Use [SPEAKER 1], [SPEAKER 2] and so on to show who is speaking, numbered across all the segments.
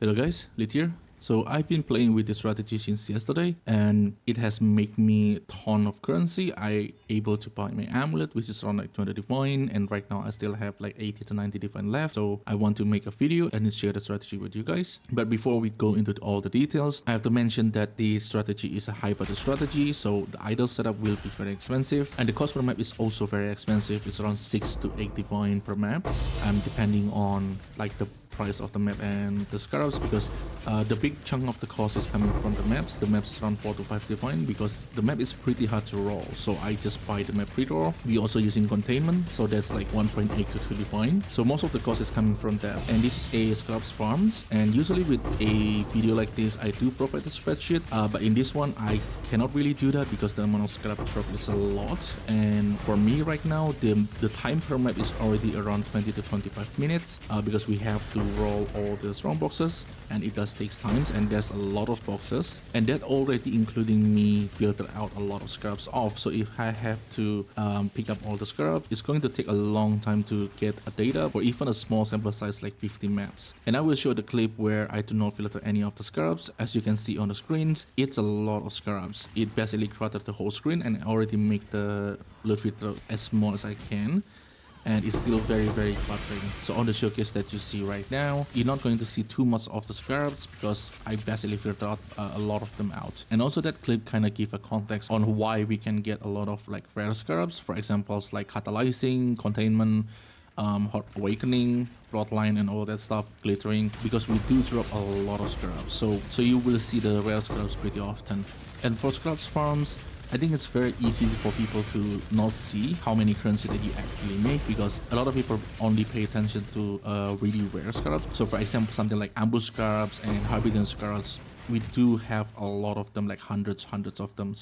[SPEAKER 1] Hello guys, Lit here. So I've been playing with this strategy since yesterday and it has made me a ton of currency. I able to buy my amulet which is around like 20 divine, and right now I still have like 80 to 90 divine left. So I want to make a video and share the strategy with you guys. But before we go into all the details, I have to mention that this strategy is a high budget strategy. So the idol setup will be very expensive and the cost per map is also very expensive. It's around 6 to 8 divine per map. Depending on like the price of the map and the scarabs, because the big chunk of the cost is coming from the maps. The maps is around 4 to 5 divine because the map is pretty hard to roll. So I just buy the map pre-roll. We also using containment, so that's like 1.8 to 2 divine. So most of the cost is coming from that. And this is a scarabs farms. And usually with a video like this, I do provide the spreadsheet. But in this one, I cannot really do that because the amount of scarab drop is a lot. And for me right now, the time per map is already around 20 to 25 minutes because we have to roll all the strong boxes and it does takes times, and there's a lot of boxes, and that already including me filter out a lot of scarabs off. So if I have to pick up all the scarab, it's going to take a long time to get a data for even a small sample size like 50 maps. And I will show the clip where I do not filter any of the scarabs. As you can see on the screens, it's a lot of scarabs. It basically cluttered the whole screen, and I already make the loot filter as small as I can, and it's still very cluttering. So on the showcase that you see right now, you're not going to see too much of the scarabs because I basically filtered out a lot of them out. And also that clip kind of give a context on why we can get a lot of like rare scarabs, for examples like catalyzing, containment, hot awakening, bloodline, and all that stuff, glittering, because we do drop a lot of scarabs. So you will see the rare scarabs pretty often. And for scarabs farms, I think it's very easy for people to not see how many currency that you actually make, because a lot of people only pay attention to really rare scarabs. So for example, something like ambush scarabs and hybrid scarabs, we do have a lot of them, like hundreds of them.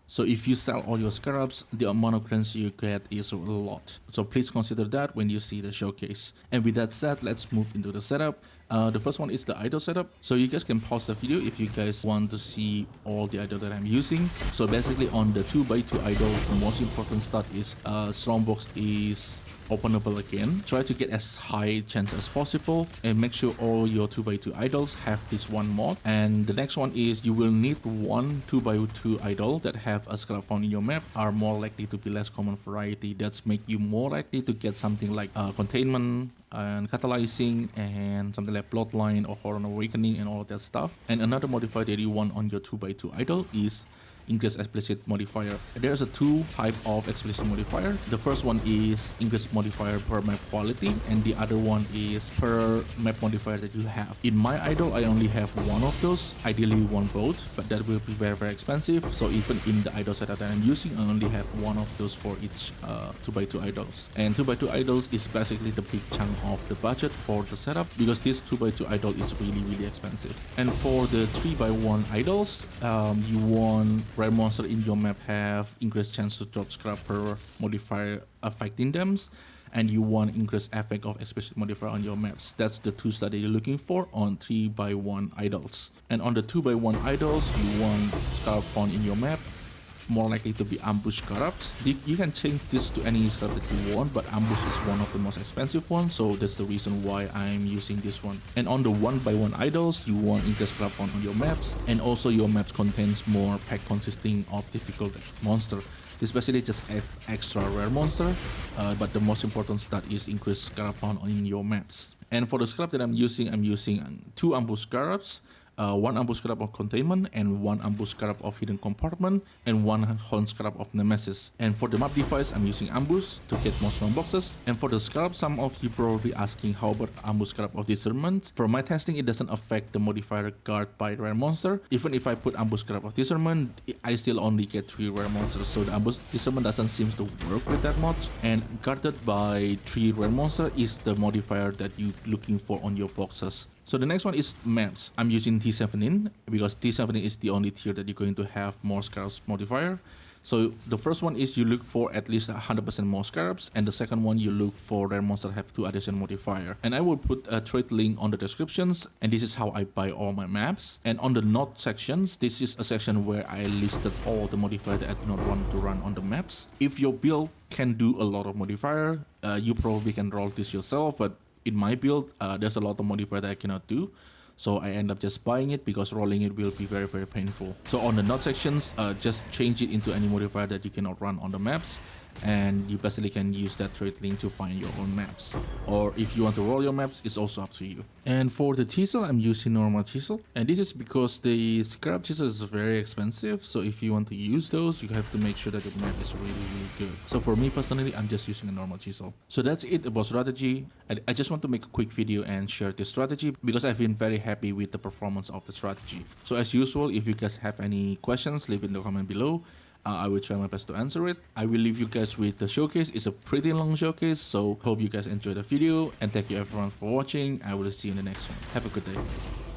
[SPEAKER 1] So if you sell all your scarabs, the amount of currency you get is a lot. So please consider that when you see the showcase. And with that said, let's move into the setup. The first one is the idol setup. So you guys can pause the video if you guys want to see all the idol that I'm using. So basically on the 2x2 idols, the most important stat is strongbox is openable again. Try to get as high chance as possible and make sure all your 2x2 idols have this one mod. And the next one is you will need one 2x2 idol that have a scarab found in your map, are more likely to be less common variety. That's make you more likely to get something like containment and catalyzing and something like bloodline or horror awakening and all of that stuff. And another modifier that you want on your 2x2 idol is increase explicit modifier. There's a two type of explicit modifier. The first one is increase modifier per map quality, and the other one is per map modifier that you have. In my idol, I only have one of those. Ideally, we want both, but that will be very expensive. So even in the idol setup that I'm using, I only have one of those for each 2x2 idols. And 2x2 idols is basically the big chunk of the budget for the setup, because this 2x2 idol is really expensive. And for the 3x1 idols, you want rare monster in your map have increased chance to drop scrap per modifier affecting them, and you want increased effect of explicit modifier on your maps. That's the two stats that you're looking for on 3x1 idols. And on the 2x1 idols, you want scarab found in your map, more likely to be ambush scarabs. You can change this to any scarab that you want, but ambush is one of the most expensive ones, so that's the reason why I'm using this one. And on the 1x1 idols, you want increased scarab found on your maps, and also your maps contains more pack consisting of difficult monster. Especially just extra rare monster, but the most important stat is increased scarab found in your maps. And for the scarab that I'm using two ambush scarabs, one ambush scarab of containment, and one ambush scarab of hidden compartment, and one horn scarab of nemesis. And for the map device, I'm using ambush to get more strong boxes. And for the scarab, some of you probably asking how about ambush scarab of discernment. From my testing, it doesn't affect the modifier guard by rare monster. Even if I put ambush scarab of discernment, I still only get 3 rare monsters, so the ambush discernment doesn't seem to work with that much. And guarded by 3 rare monster is the modifier that you're looking for on your boxes. So the next one is maps. I'm using T17 because T17 is the only tier that you're going to have more scarabs modifier. So the first one is you look for at least 100% more scarabs, and the second one you look for rare monster have 2 additional modifier. And I will put a trade link on the descriptions, and this is how I buy all my maps. And on the not sections, this is a section where I listed all the modifier that I do not want to run on the maps. If your build can do a lot of modifier, you probably can roll this yourself, but in my build, there's a lot of modifier that I cannot do. So I end up just buying it because rolling it will be very painful. So on the node sections, just change it into any modifier that you cannot run on the maps, and you basically can use that trade link to find your own maps. Or if you want to roll your maps, it's also up to you. And for the chisel, I'm using normal chisel, and this is because the Scarab chisel is very expensive, so if you want to use those, you have to make sure that the map is really good. So for me personally, I'm just using a normal chisel. So that's it about strategy. I just want to make a quick video and share this strategy because I've been very happy with the performance of the strategy. So as usual, if you guys have any questions, leave in the comment below. I will try my best to answer it. I will leave you guys with the showcase. It's a pretty long showcase, so hope you guys enjoy the video, and thank you everyone for watching. I will see you in the next one. Have a good day.